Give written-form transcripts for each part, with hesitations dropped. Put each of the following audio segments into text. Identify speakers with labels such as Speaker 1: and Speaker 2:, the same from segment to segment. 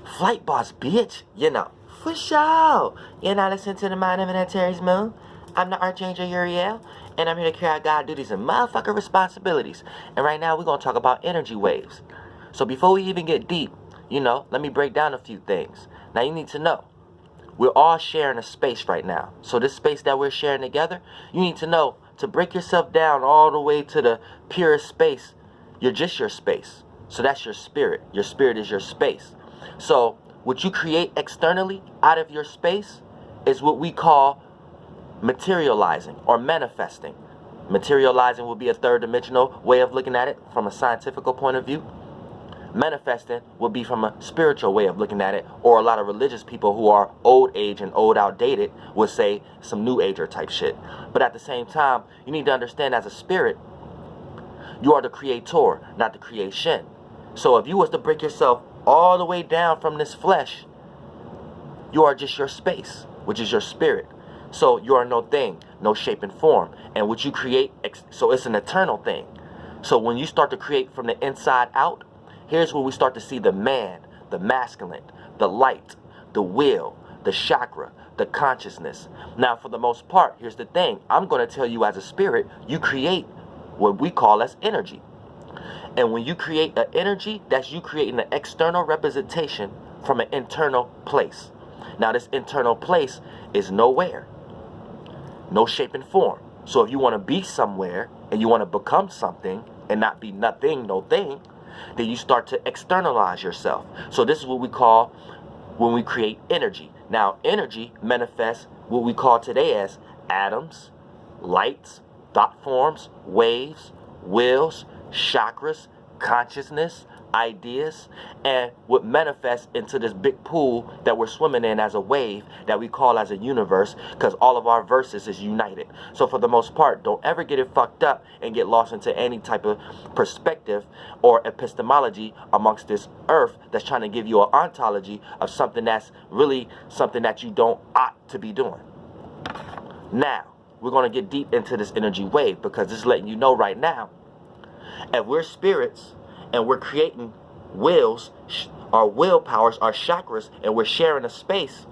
Speaker 1: Flight boss, bitch. You know, for sure. You're not listening to the Mind of Terry's Moon. I'm the Archangel Uriel, and I'm here to carry out God duties and motherfucking responsibilities. And right now, we're going to talk about energy waves. So before we even get deep, let me break down a few things. Now, you need to know, we're all sharing a space right now. So this space that we're sharing together, you need to know, to break yourself down all the way to the purest space, you're just your space. So that's your spirit. Your spirit is your space. So what you create externally out of your space is what we call materializing or manifesting. Materializing will be a third dimensional way of looking at it from a scientific point of view. Manifesting will be from a spiritual way of looking at it, or a lot of religious people who are old age and old outdated would say some new ager type shit. But at the same time, you need to understand, as a spirit, you are the creator, not the creation. So if you was to break yourself all the way down from this flesh, you are just your space, which is your spirit. So you are no thing, no shape and form. And what you create, so it's an eternal thing. So when you start to create from the inside out, here's where we start to see the man, the masculine, the light, the will, the chakra, the consciousness. Now, for the most part, here's the thing. I'm going to tell you, as a spirit, you create what we call as energy. And when you create an energy, that's you creating an external representation from an internal place. Now, this internal place is nowhere, no shape and form. So if you want to be somewhere and you want to become something and not be nothing, no thing, then you start to externalize yourself. So this is what we call when we create energy. Now, energy manifests what we call today as atoms, lights, thought forms, waves, wills, chakras, consciousness, ideas, and what manifests into this big pool that we're swimming in as a wave that we call as a universe, because all of our verses is united. So for the most part, don't ever get it fucked up and get lost into any type of perspective or epistemology amongst this earth that's trying to give you an ontology of something that's really something that you don't ought to be doing. Now, we're going to get deep into this energy wave, because this is letting you know right now, if we're spirits and we're creating wills, our willpowers, our chakras, and we're sharing a space,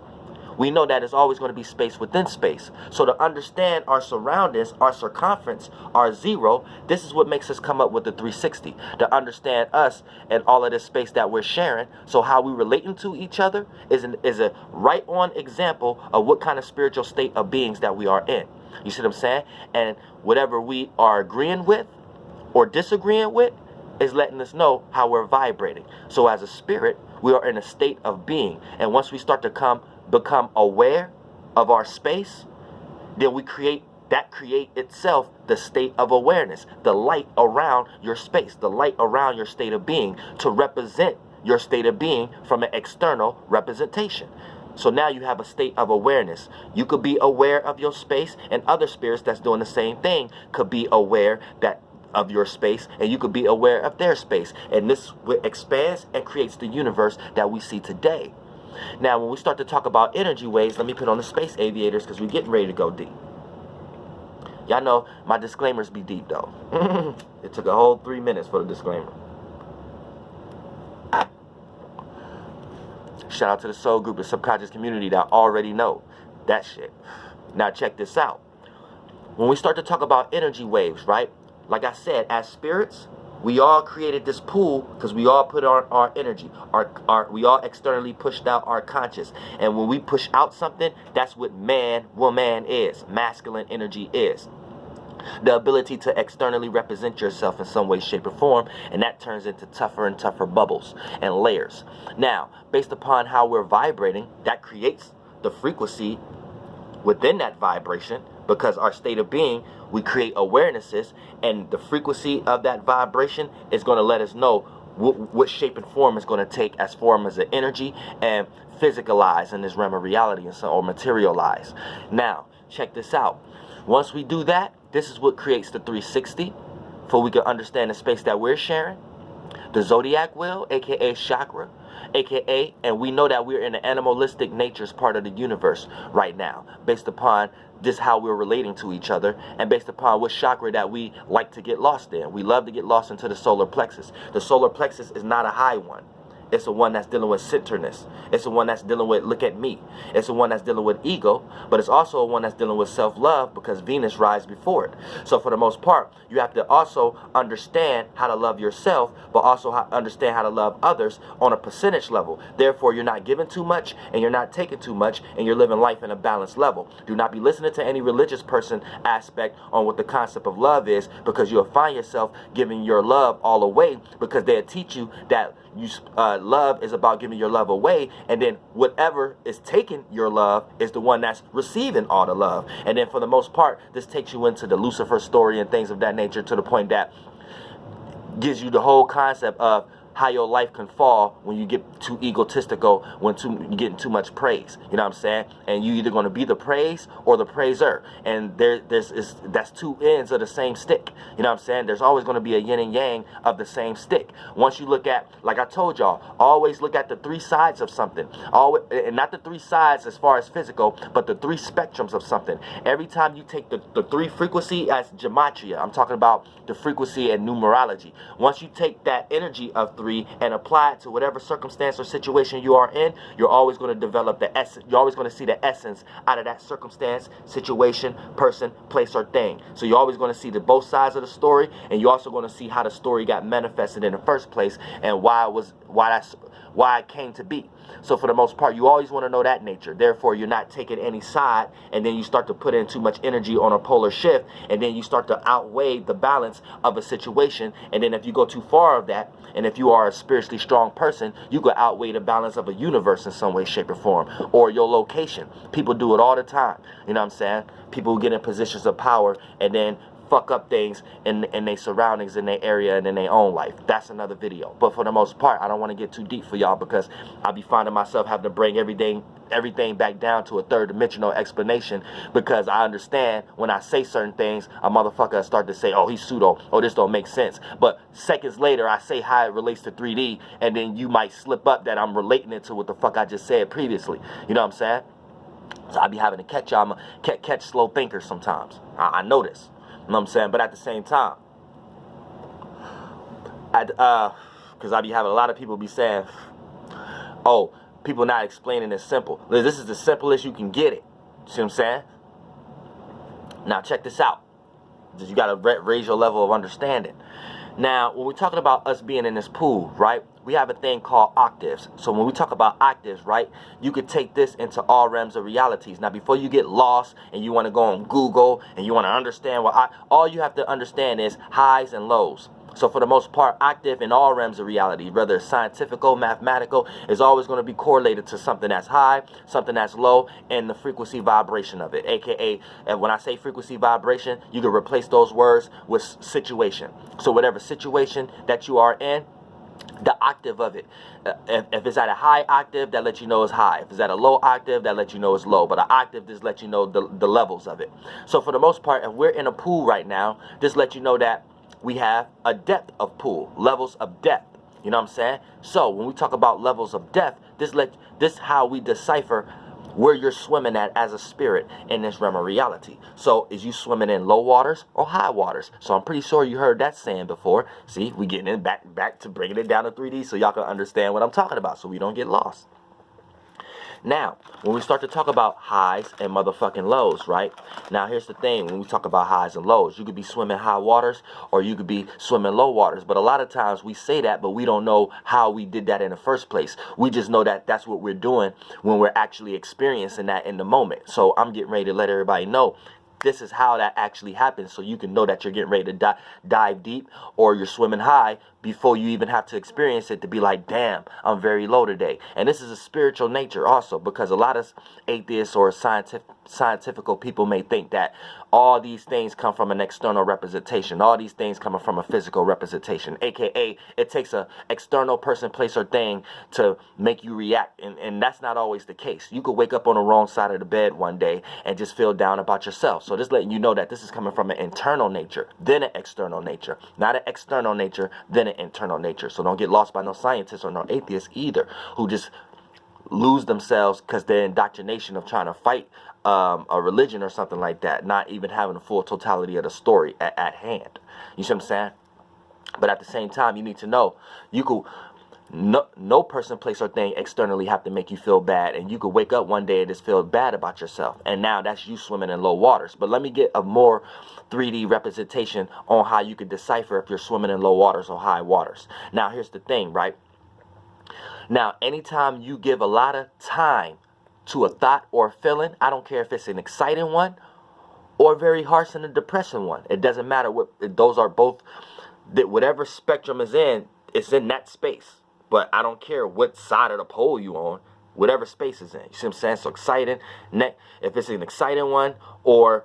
Speaker 1: we know that there's always going to be space within space. So to understand our surroundings, our circumference, our zero, this is what makes us come up with the 360. To understand us and all of this space that we're sharing, so how we relating to each other is a right-on example of what kind of spiritual state of beings that we are in. You see what I'm saying? And whatever we are agreeing with or disagreeing with is letting us know how we're vibrating. So as a spirit, we are in a state of being. And once we start to become aware of our space, then we create itself the state of awareness, the light around your space, the light around your state of being, to represent your state of being from an external representation. So now you have a state of awareness. You could be aware of your space, and other spirits that's doing the same thing could be aware of your space, and you could be aware of their space. And this expands and creates the universe that we see today. Now, when we start to talk about energy waves, let me put on the space aviators, because we're getting ready to go deep. Y'all know my disclaimers be deep, though. It took a whole 3 minutes for the disclaimer. Shout out to the soul group, the subconscious community that already know that shit. Now check this out. When we start to talk about energy waves, right? Like I said, as spirits, we all created this pool because we all put on our energy. We all externally pushed out our conscious. And when we push out something, that's what man, woman is. Masculine energy is. The ability to externally represent yourself in some way, shape, or form, and that turns into tougher and tougher bubbles and layers. Now, based upon how we're vibrating, that creates the frequency within that vibration, because our state of being, we create awarenesses, and the frequency of that vibration is going to let us know what shape and form is going to take as form as an energy and physicalize in this realm of reality, and so, or materialize. Now, check this out. Once we do that, this is what creates the 360, for we can understand the space that we're sharing. The zodiac wheel, aka chakra, aka, and we know that we're in the animalistic nature's part of the universe right now, based upon just how we're relating to each other, and based upon what chakra that we like to get lost in. We love to get lost into the solar plexus. The solar plexus is not a high one. It's the one that's dealing with centeredness. It's the one that's dealing with look at me. It's the one that's dealing with ego, but it's also one that's dealing with self-love because Venus rides before it. So for the most part, you have to also understand how to love yourself, but also understand how to love others on a percentage level. Therefore, you're not giving too much and you're not taking too much, and you're living life in a balanced level. Do not be listening to any religious person aspect on what the concept of love is, because you'll find yourself giving your love all away, because they'll teach you that love is about giving your love away, and then whatever is taking your love is the one that's receiving all the love. And then for the most part, this takes you into the Lucifer story and things of that nature, to the point that gives you the whole concept of how your life can fall when you get too egotistical, when you're getting too much praise. You know what I'm saying? And you either going to be the praise or the praiser. And that's two ends of the same stick. You know what I'm saying? There's always going to be a yin and yang of the same stick. Once you look at, like I told y'all, always look at the three sides of something. Always, and not the three sides as far as physical, but the three spectrums of something. Every time you take the three frequency as gematria, I'm talking about the frequency and numerology. Once you take that energy of three and apply it to whatever circumstance or situation you are in, you're always going to develop the essence. You're always going to see the essence out of that circumstance, situation, person, place, or thing. So you're always going to see both sides of the story, and you're also going to see how the story got manifested in the first place and why it came to be. So for the most part, you always want to know that nature. Therefore, you're not taking any side, and then you start to put in too much energy on a polar shift, and then you start to outweigh the balance of a situation. And then if you go too far of that, and if you are a spiritually strong person, you could outweigh the balance of a universe in some way, shape, or form, or your location. People do it all the time. You know what I'm saying? People get in positions of power and then fuck up things in their surroundings, in their area, and in their own life. That's another video. But for the most part, I don't want to get too deep for y'all, because I'll be finding myself having to bring everything back down to a third dimensional explanation, because I understand when I say certain things, a motherfucker start to say, oh, he's pseudo, oh, this don't make sense. But seconds later, I say how it relates to 3D, and then you might slip up that I'm relating it to what the fuck I just said previously. You know what I'm saying? So I be having to catch y'all, catch slow thinkers sometimes. I know this. You know what I'm saying? But at the same time, because I be having a lot of people be saying, oh, people not explaining it simple. This is the simplest you can get it. See what I'm saying? Now check this out. You got to raise your level of understanding. Now, when we're talking about us being in this pool, right, we have a thing called octaves. So when we talk about octaves, right, you could take this into all realms of realities. Now, before you get lost and you want to go on Google and you want to understand all you have to understand is highs and lows. So for the most part, octave in all realms of reality, whether it's scientifical, mathematical, is always going to be correlated to something that's high, something that's low, and the frequency vibration of it. AKA, and when I say frequency vibration, you can replace those words with situation. So whatever situation that you are in, the octave of it. If it's at a high octave, that lets you know it's high. If it's at a low octave, that lets you know it's low. But an octave just lets you know the levels of it. So for the most part, if we're in a pool right now, just let you know that we have a depth of pool, levels of depth. You know what I'm saying? So when we talk about levels of depth, this how we decipher where you're swimming at as a spirit in this realm of reality. So is you swimming in low waters or high waters? So I'm pretty sure you heard that saying before. See, we getting it back to bringing it down to 3D so y'all can understand what I'm talking about, so we don't get lost. Now, when we start to talk about highs and motherfucking lows, right? Now, here's the thing. When we talk about highs and lows, you could be swimming high waters or you could be swimming low waters. But a lot of times we say that, but we don't know how we did that in the first place. We just know that that's what we're doing when we're actually experiencing that in the moment. So I'm getting ready to let everybody know this is how that actually happens, so you can know that you're getting ready to dive deep or you're swimming high before you even have to experience it to be like, damn, I'm very low today. And this is a spiritual nature also, because a lot of atheists or scientifical people may think that all these things come from an external representation. All these things coming from a physical representation, aka it takes a external person, place, or thing to make you react, and that's not always the case. You could wake up on the wrong side of the bed one day and just feel down about yourself. So just letting you know that this is coming from an internal nature, then an external nature, not an external nature, then an internal nature. So don't get lost by no scientists or no atheists either, who just lose themselves because their indoctrination of trying to fight a religion or something like that, not even having the full totality of the story at hand. You see what I'm saying? But at the same time, you need to know, you could no person, place, or thing externally have to make you feel bad. And you could wake up one day and just feel bad about yourself. And now that's you swimming in low waters. But let me get a more 3D representation on how you could decipher if you're swimming in low waters or high waters. Now, here's the thing, right? Now, anytime you give a lot of time to a thought or a feeling, I don't care if it's an exciting one or very harsh and a depressing one. It doesn't matter what, those are both, that whatever spectrum is in, it's in that space. But I don't care what side of the pole you on, whatever space is in. You see what I'm saying? So exciting, if it's an exciting one or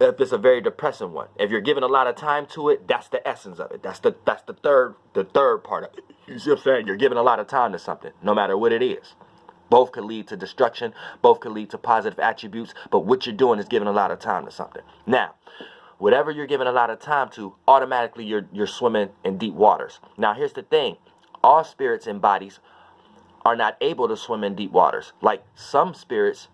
Speaker 1: if it's a very depressing one. If you're giving a lot of time to it, that's the essence of it. That's the third part of it. You see what I'm saying? You're giving a lot of time to something, no matter what it is. Both could lead to destruction. Both could lead to positive attributes. But what you're doing is giving a lot of time to something. Now, whatever you're giving a lot of time to, automatically you're swimming in deep waters. Now, here's the thing. All spirits and bodies are not able to swim in deep waters. Like some spirits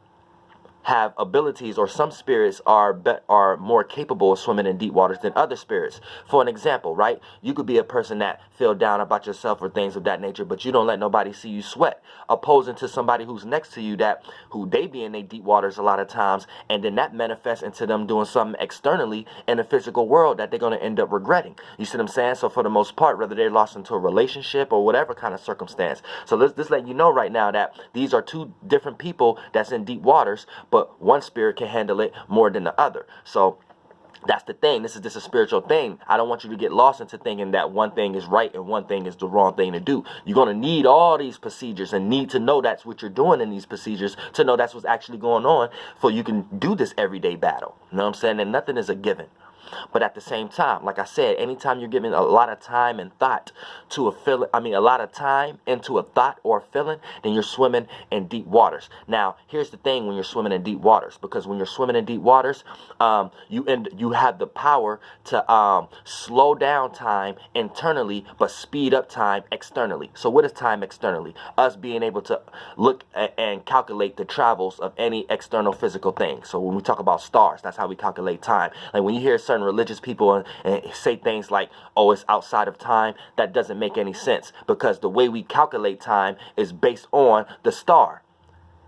Speaker 1: have abilities, or some spirits are more capable of swimming in deep waters than other spirits. For an example, right? You could be a person that feel down about yourself or things of that nature, but you don't let nobody see you sweat, opposing to somebody who's next to you who they be in their deep waters a lot of times, and then that manifests into them doing something externally in the physical world that they're going to end up regretting. You see what I'm saying? So for the most part, whether they're lost into a relationship or whatever kind of circumstance. So let's let you know right now that these are two different people that's in deep waters, but one spirit can handle it more than the other. So that's the thing. This is just a spiritual thing. I don't want you to get lost into thinking that one thing is right and one thing is the wrong thing to do. You're going to need all these procedures and need to know that's what you're doing in these procedures to know that's what's actually going on, so you can do this everyday battle. You know what I'm saying? And nothing is a given. But at the same time, like I said, anytime you're giving a lot of time and thought to a feeling, a lot of time into a thought or a feeling, then you're swimming in deep waters. Now, here's the thing when you're swimming in deep waters, because when you're swimming in deep waters, you have the power to slow down time internally, but speed up time externally. So what is time externally? Us being able to look and calculate the travels of any external physical thing. So when we talk about stars, that's how we calculate time. Like when you hear certain religious people and say things like, oh, it's outside of time, that doesn't make any sense, because the way we calculate time is based on the star.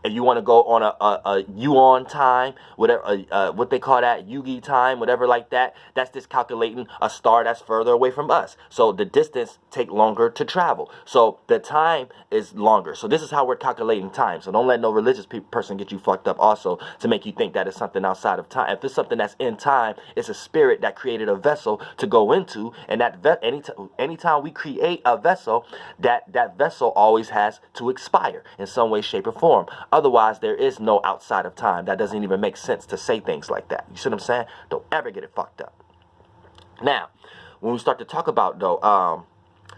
Speaker 1: If you want to go on a Yuan time, whatever, what they call that, Yugi time, whatever like that, that's just calculating a star that's further away from us. So the distance take longer to travel. So the time is longer. So this is how we're calculating time. So don't let no religious person get you fucked up also to make you think that it's something outside of time. If it's something that's in time, it's a spirit that created a vessel to go into. And that anytime we create a vessel, that vessel always has to expire in some way, shape, or form. Otherwise, there is no outside of time. That doesn't even make sense to say things like that. You see what I'm saying? Don't ever get it fucked up. Now, when we start to talk about, though,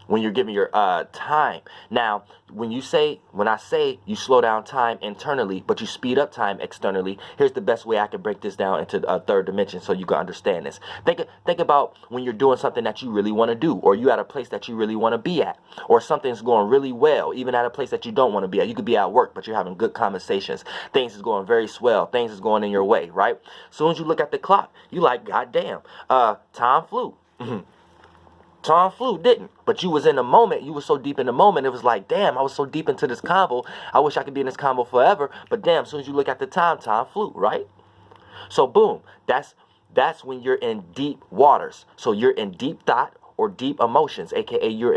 Speaker 1: when you're giving your time. Now, when I say you slow down time internally, but you speed up time externally, here's the best way I can break this down into a third dimension so you can understand this. Think about when you're doing something that you really want to do, or you at a place that you really want to be at, or something's going really well, even at a place that you don't want to be at. You could be at work, but you're having good conversations. Things is going very swell. Things is going in your way, right? As soon as you look at the clock, you like, God damn, time flew. Time flew, didn't. But you was in the moment. You was so deep in the moment. It was like, damn, I was so deep into this convo. I wish I could be in this convo forever. But damn, as soon as you look at the time flew, right? So boom, that's when you're in deep waters. So you're in deep thought or deep emotions, aka you're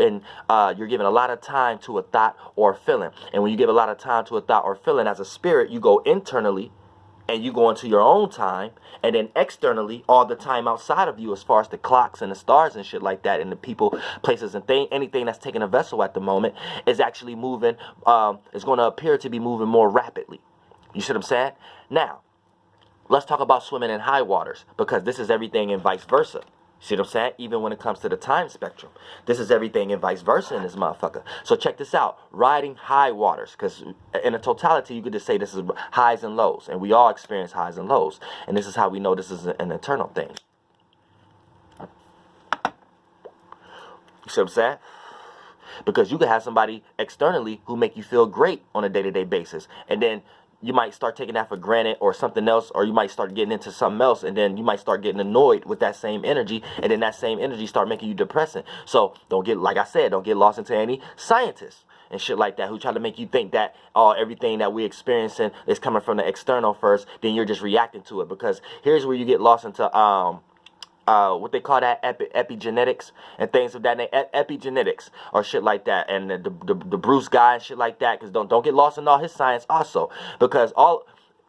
Speaker 1: giving a lot of time to a thought or a feeling. And when you give a lot of time to a thought or feeling as a spirit, you go internally and you go into your own time, and then externally, all the time outside of you, as far as the clocks and the stars and shit like that, and the people, places, and anything that's taking a vessel at the moment is actually moving. It's going to appear to be moving more rapidly. You see what I'm saying? Now, let's talk about swimming in high waters, because this is everything and vice versa. See what I'm saying? Even when it comes to the time spectrum, this is everything and vice versa in this motherfucker. So check this out. Riding high waters, because in a totality, you could just say this is highs and lows. And we all experience highs and lows. And this is how we know this is an eternal thing. You see what I'm saying? Because you could have somebody externally who make you feel great on a day-to-day basis. And then you might start taking that for granted or something else, or you might start getting into something else, and then you might start getting annoyed with that same energy, and then that same energy start making you depressing. So don't get, like I said, don't get lost into any scientists and shit like that who try to make you think that everything that we experiencing is coming from the external first, then you're just reacting to it. Because here's where you get lost into what they call that, epigenetics and things of that name, epigenetics or shit like that, and the Bruce guy and shit like that. Because don't get lost in all his science also, because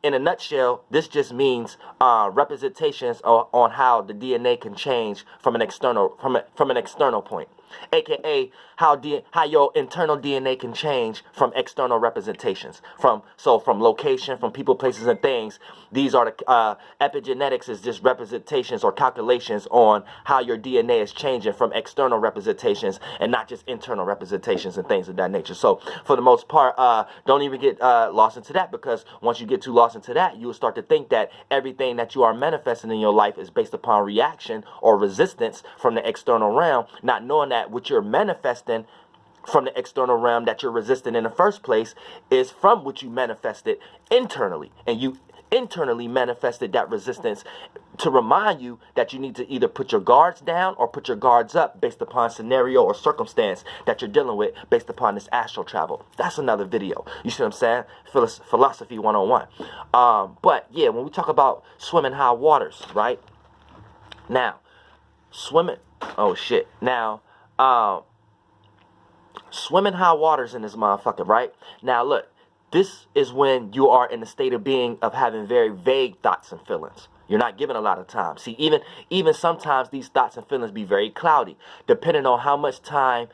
Speaker 1: in a nutshell, this just means representations on how the DNA can change from an external point, aka how your internal DNA can change from external representations, from location, from people, places, and things. These are the epigenetics is just representations or calculations on how your DNA is changing from external representations and not just internal representations and things of that nature. So for the most part, don't even get lost into that, because once you get too lost into that, you will start to think that everything that you are manifesting in your life is based upon reaction or resistance from the external realm, not knowing that what you're manifesting from the external realm that you're resisting in the first place is from what you manifested internally, and you internally manifested that resistance to remind you that you need to either put your guards down or put your guards up based upon scenario or circumstance that you're dealing with based upon this astral travel. That's another video. You see what I'm saying? Philosophy 101. But yeah, when we talk about swimming high waters, right? Now, swimming high waters in this motherfucker, right? Now look, this is when you are in the state of being of having very vague thoughts and feelings. You're not given a lot of time. See, even sometimes these thoughts and feelings be very cloudy, depending on how much time,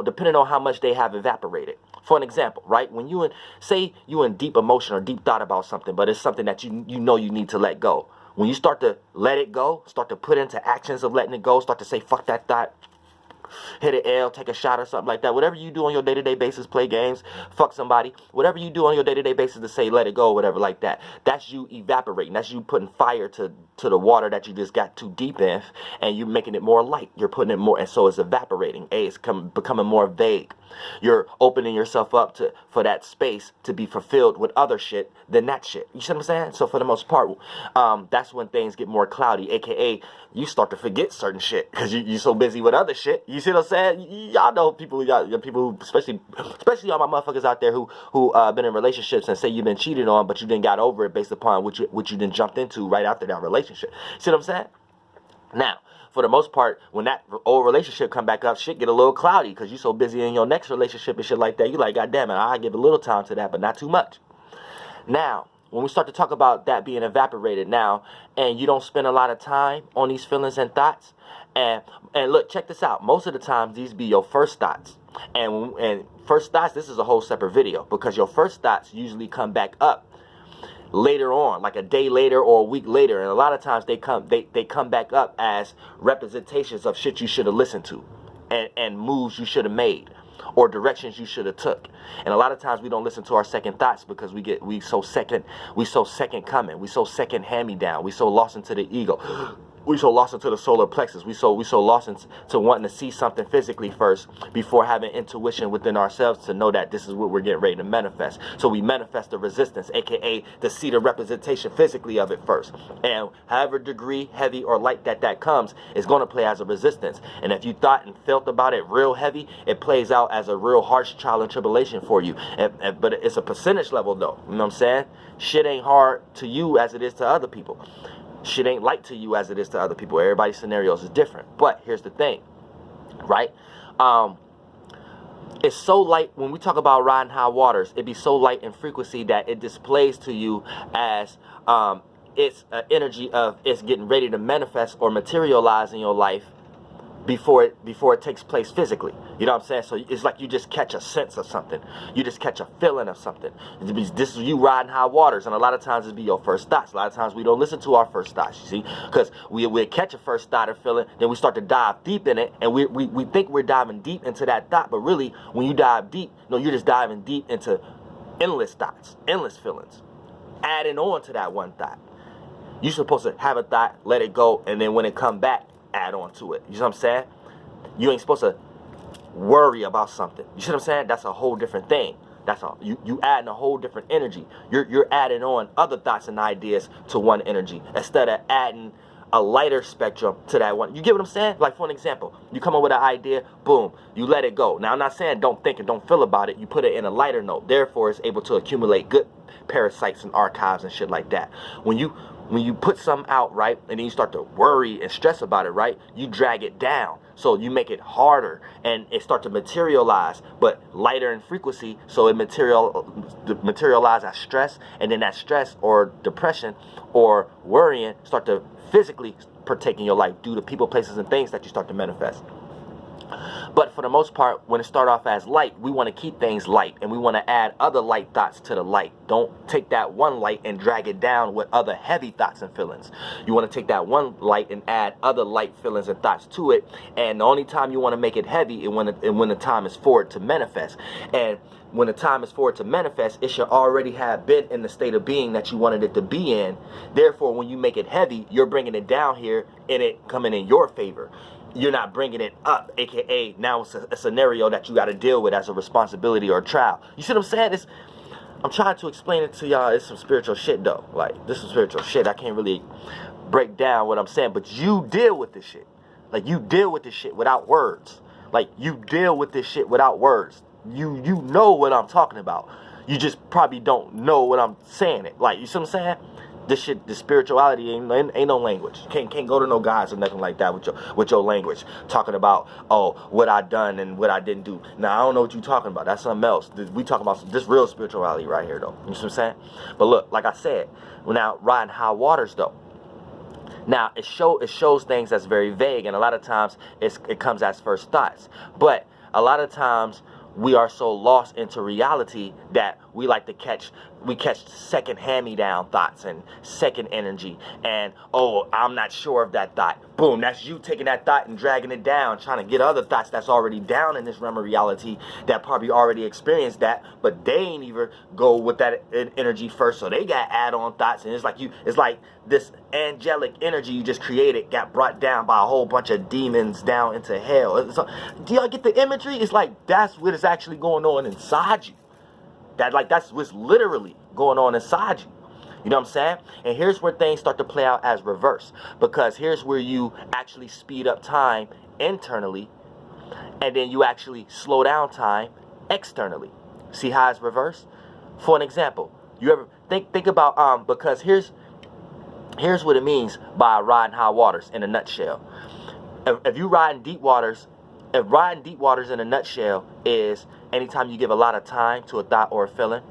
Speaker 1: depending on how much they have evaporated. For an example, right? When you in deep emotion or deep thought about something, but it's something that you know you need to let go. When you start to let it go, start to put into actions of letting it go, start to say, fuck that thought, hit an L, take a shot or something like that. Whatever you do on your day-to-day basis, play games, fuck somebody, whatever you do on your day-to-day basis to say let it go, whatever like that, that's you evaporating. That's you putting fire to the water that you just got too deep in, and you're making it more light. You're putting it more, and so it's evaporating. It's becoming more vague. You're opening yourself up for that space to be fulfilled with other shit than that shit. You see what I'm saying? So for the most part, that's when things get more cloudy, aka you start to forget certain shit because you're so busy with other shit. You see what I'm saying? Y'all know people who, especially all my motherfuckers out there who been in relationships and say you've been cheated on, but you didn't got over it based upon what you done jumped into right after that relationship. See what I'm saying? Now, for the most part, when that old relationship come back up, shit get a little cloudy because you're so busy in your next relationship and shit like that. You like, God damn it, I give a little time to that, but not too much. Now, when we start to talk about that being evaporated now, and you don't spend a lot of time on these feelings and thoughts, and look, check this out. Most of the time, these be your first thoughts. And first thoughts, this is a whole separate video, because your first thoughts usually come back up later on, like a day later or a week later, and a lot of times they come back up as representations of shit you should have listened to, and moves you should have made, or directions you should have took. And a lot of times we don't listen to our second thoughts because we so second coming, we so second hand me down, we so lost into the ego. We so lost into the solar plexus. We so lost into wanting to see something physically first before having intuition within ourselves to know that this is what we're getting ready to manifest. So we manifest the resistance, aka to see the representation physically of it first. And however degree, heavy or light that comes is going to play as a resistance. And if you thought and felt about it real heavy, it plays out as a real harsh trial and tribulation for you. But it's a percentage level though. You know what I'm saying? Shit ain't hard to you as it is to other people. Shit ain't light to you as it is to other people. Everybody's scenarios is different. But here's the thing, right? It's so light. When we talk about riding high waters, it be so light in frequency that it displays to you as it's an energy of it's getting ready to manifest or materialize in your life before it takes place physically. You know what I'm saying? So it's like you just catch a sense of something. You just catch a feeling of something. This is you riding high waters, and a lot of times it be your first thoughts. A lot of times we don't listen to our first thoughts, you see, because we'll catch a first thought or feeling, then we start to dive deep in it, and we think we're diving deep into that thought, but really, when you dive deep, no, you're just diving deep into endless thoughts, endless feelings, adding on to that one thought. You're supposed to have a thought, let it go, and then when it come back, add on to it. You see what I'm saying? You ain't supposed to worry about something. You see what I'm saying? That's a whole different thing. That's all. You adding a whole different energy. You're adding on other thoughts and ideas to one energy instead of adding a lighter spectrum to that one. You get what I'm saying? Like, for an example, you come up with an idea, boom, you let it go. Now, I'm not saying don't think and don't feel about it. You put it in a lighter note. Therefore, it's able to accumulate good parasites and archives and shit like that. When you put something out, right, and then you start to worry and stress about it, right, you drag it down. So you make it harder and it starts to materialize, but lighter in frequency, so it materialize as stress, and then that stress or depression or worrying start to physically partake in your life due to people, places, and things that you start to manifest. But for the most part, when it start off as light, we want to keep things light, and we want to add other light thoughts to the light. Don't take that one light and drag it down with other heavy thoughts and feelings. You want to take that one light and add other light feelings and thoughts to it. And the only time you want to make it heavy is when the time is for it to manifest. And when the time is for it to manifest, it should already have been in the state of being that you wanted it to be in. Therefore, when you make it heavy, you're bringing it down here and it coming in your favor. You're not bringing it up, aka now it's a scenario that you got to deal with as a responsibility or a trial. You see what I'm saying? I'm trying to explain it to y'all. It's some spiritual shit though. Like, this is spiritual shit. I can't really break down what I'm saying, but you deal with this shit. Like, you deal with this shit without words. Like, you deal with this shit without words. You know what I'm talking about. You just probably don't know what I'm saying it. Like, you see what I'm saying? This shit, the spirituality ain't no language. Can't go to no gods or nothing like that with your language. Talking about, oh, what I done and what I didn't do. Now, I don't know what you talking about. That's something else. We talking about this real spirituality right here, though. You know what I'm saying? But look, like I said, now riding high waters, though. Now, it shows things that's very vague, and a lot of times it comes as first thoughts. But a lot of times we are so lost into reality that we like to catch second hand-me-down thoughts and second energy, and oh, I'm not sure of that thought. Boom, that's you taking that thought and dragging it down, trying to get other thoughts that's already down in this realm of reality that probably already experienced that, but they ain't even go with that energy first, so they got add-on thoughts, and it's like this angelic energy you just created got brought down by a whole bunch of demons down into hell. So, do y'all get the imagery? It's like that's what is actually going on inside you. That's what's literally going on inside you. You know what I'm saying? And here's where things start to play out as reverse. Because here's where you actually speed up time internally, and then you actually slow down time externally. See how it's reversed? For an example, you ever think about because here's what it means by riding high waters in a nutshell. If you ride in deep waters, if riding deep waters in a nutshell is anytime you give a lot of time to a thought or a feeling,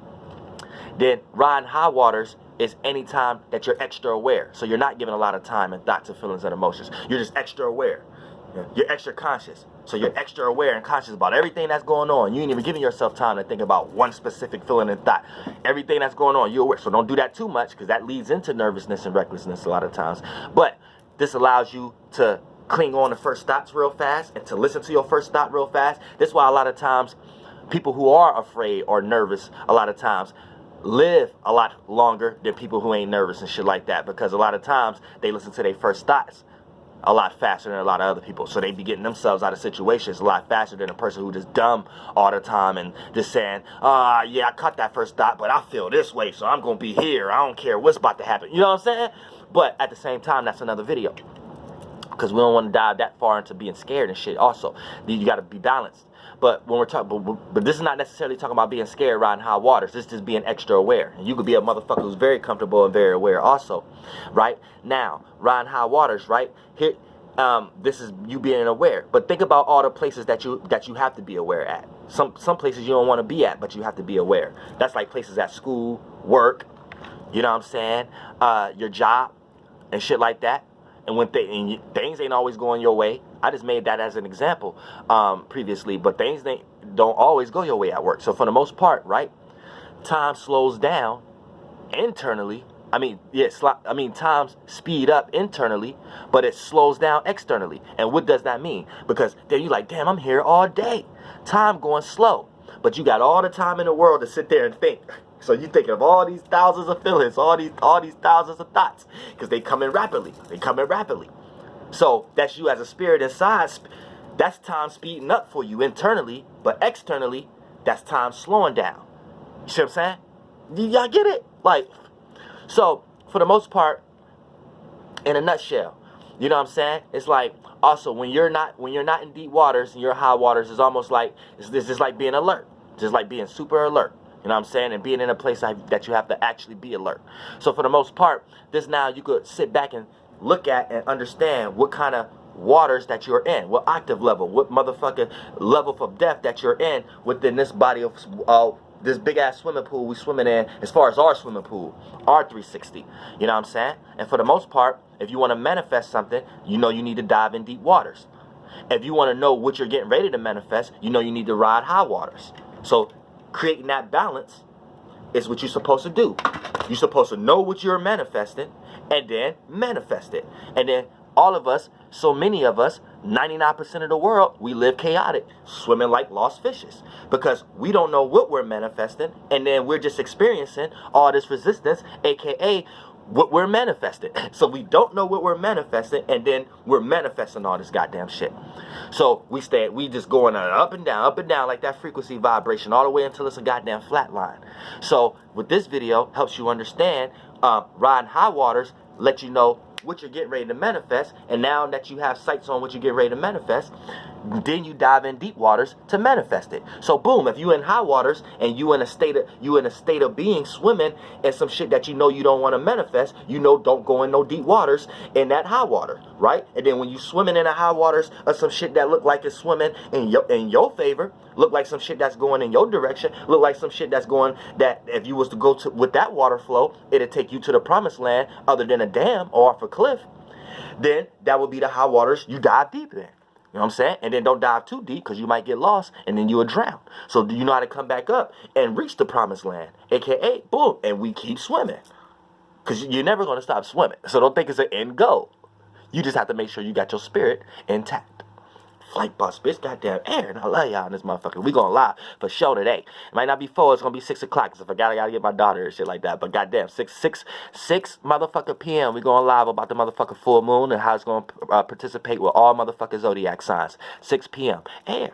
Speaker 1: then riding high waters is anytime that you're extra aware. So you're not giving a lot of time and thoughts and feelings and emotions. You're just extra aware. You're extra conscious. So you're extra aware and conscious about everything that's going on. You ain't even giving yourself time to think about one specific feeling and thought. Everything that's going on, you're aware. So don't do that too much, because that leads into nervousness and recklessness a lot of times. But this allows you to cling on to first thoughts real fast and to listen to your first thought real fast. That's why a lot of times people who are afraid or nervous a lot of times live a lot longer than people who ain't nervous and shit like that, because a lot of times they listen to their first thoughts a lot faster than a lot of other people. So they be getting themselves out of situations a lot faster than a person who just dumb all the time and just saying, yeah, I caught that first thought, but I feel this way, so I'm going to be here. I don't care what's about to happen. You know what I'm saying? But at the same time, that's another video, because we don't want to dive that far into being scared and shit also. You got to be balanced. But when we're talking, but this is not necessarily talking about being scared riding high waters. This is just being extra aware. And you could be a motherfucker who's very comfortable and very aware also, right? Now, riding high waters, right? Here, this is you being aware. But think about all the places that you have to be aware at. Some places you don't want to be at, but you have to be aware. That's like places at school, work, you know what I'm saying? Your job and shit like that. And when things ain't always going your way, I just made that as an example previously, but things don't always go your way at work. So for the most part, right, time slows down internally. Times speed up internally, but it slows down externally. And what does that mean? Because then you're like, damn, I'm here all day. Time going slow, but you got all the time in the world to sit there and think. So you think of all these thousands of feelings, all these thousands of thoughts, because they come in rapidly. So that's you as a spirit inside. That's time speeding up for you internally, but externally, that's time slowing down. You see what I'm saying? Y'all get it? Like, so for the most part, in a nutshell, you know what I'm saying? It's like, also when you're not in deep waters and you're high waters, it's almost like it's just like being alert, just like being super alert. You know what I'm saying? And being in a place that you have to actually be alert. So for the most part, this now you could sit back and look at and understand what kind of waters that you're in, what octave level, what motherfucking level of depth that you're in within this body of this big ass swimming pool we swimming in, as far as our swimming pool, our 360. You know what I'm saying? And for the most part, if you want to manifest something, you know you need to dive in deep waters. If you want to know what you're getting ready to manifest, you know you need to ride high waters. So creating that balance is what you're supposed to do. You're supposed to know what you're manifesting and then manifest it. And then all of us, so many of us, 99% of the world, we live chaotic, swimming like lost fishes, because we don't know what we're manifesting, and then we're just experiencing all this resistance, aka what we're manifesting. So we don't know what we're manifesting, and then we're manifesting all this goddamn shit. So we just going up and down like that frequency vibration all the way until it's a goddamn flat line. So with this video, helps you understand riding high waters, let you know what you're getting ready to manifest, and now that you have sights on what you're getting ready to manifest, then you dive in deep waters to manifest it. So boom, if you in high waters and you in a state of being swimming in some shit that you know you don't want to manifest, you know don't go in no deep waters in that high water, right? And then when you swimming in the high waters of some shit that look like it's swimming in your favor, look like some shit that's going in your direction, look like some shit that's going, that if you was to go to with that water flow, it'll take you to the promised land other than a dam or off a cliff, then that would be the high waters you dive deep in. You know what I'm saying? And then don't dive too deep because you might get lost and then you will drown. So do you know how to come back up and reach the promised land? AKA, boom, and we keep swimming. Because you're never going to stop swimming. So don't think it's an end goal. You just have to make sure you got your spirit intact. Flight bus, bitch, goddamn Aaron. I love y'all in this motherfucker. We gonna live for show today. It might not be 4, it's gonna be 6 o'clock. Cause I gotta get my daughter and shit like that. But goddamn, 6 motherfucker PM. We going live about the motherfucking full moon and how it's gonna participate with all motherfucking zodiac signs. 6 PM. Aaron.